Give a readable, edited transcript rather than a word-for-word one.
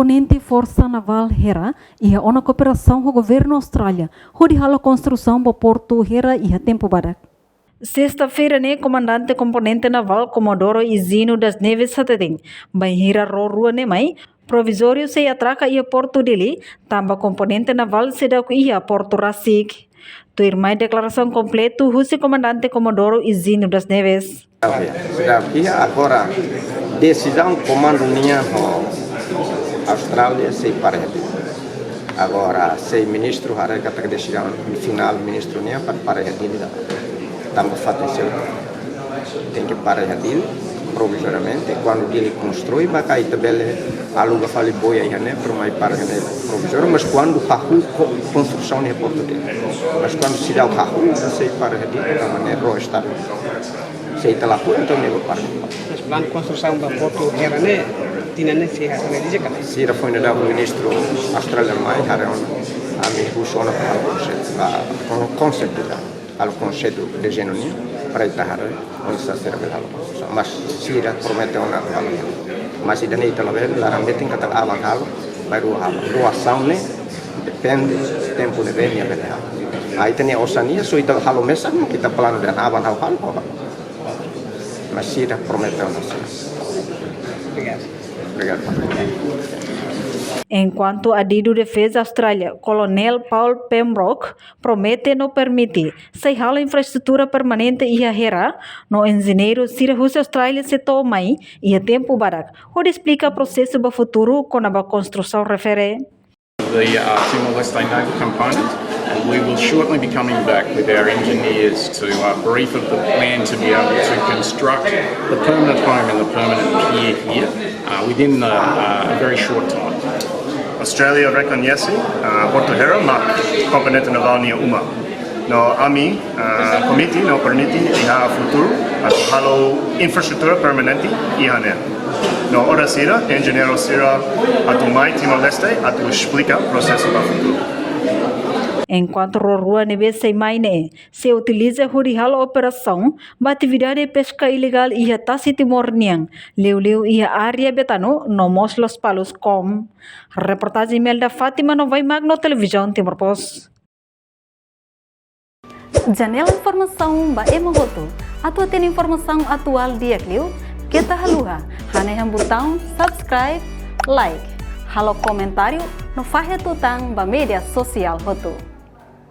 componente Força Naval Hera ia ona cooperação com o governo Austrália, onde hala construção do porto Hera ia tempo badak. Sexta-feira, né, comandante componente naval Comodoro Izino das Neves Satading, Bahira Rorua Nemai, provisório se atraca ia porto dele, tamba componente naval sedaku ia porto Rasik. Tu irmai declaração completa o comandante Comodoro Izino das Neves. Agora, decisão comando minha Austrália se parede. Agora, se ministro hará que decisão final ministro minha para parede também fazer tem que parede provisoriamente quando ele constrói vai cair também aluga fale boia aí né para mais parede provisório mas quando a construção é português mas quando se dá o carro se parede da maneira roa está se está lá por então nego parede mas plano de construção da porto era né tinha necessidade de dizer que se era foi no ministro australiano mais era a me funciona para o conceito ao conceito de genonia para estar onde está serve mas se era prometeu na mas se daí pela vez lá também tem que estar avançado vai doação né depende tempo de venha bela aí tem a Oceania so itu halo mesa kita plano dan avançar halo mas se era prometeu na obrigado Enquanto adido defesa Austrália, Coronel Paul Pembroke promete não permitir se hala infraestrutura permanente ia hera no engenheiro Sira Rússia Austrália se tomai ia tempo barak. O explica o processo do futuro com a construção refere. The Timor-Leste naval component, and we will shortly be coming back with our engineers to brief of the plan to be able to construct the permanent home and the permanent pier here within a very short time. Australia reconhece Porto Hera na componente naval nia uma. No AMI committee no permite iha futuro halo infraestrutura permanente iha ne. No ora sira engenheiro sira atu mai Timor-Leste atu explica o processo do futuro. Enquanto Rorua neve se maine se utiliza a operação, a atividade de pesca ilegal ia tasi Timor Niang, leu ia área betano no Mos Los Palos com. Reportagem email da Fátima no Vai Magno Televisão Timor Post. Janela informação ba emogoto. Atua tem informação atual dia kliu. Kita haluha, hane yang botão subscribe, like, halo comentário no fahe tutang ba media sosial hotu.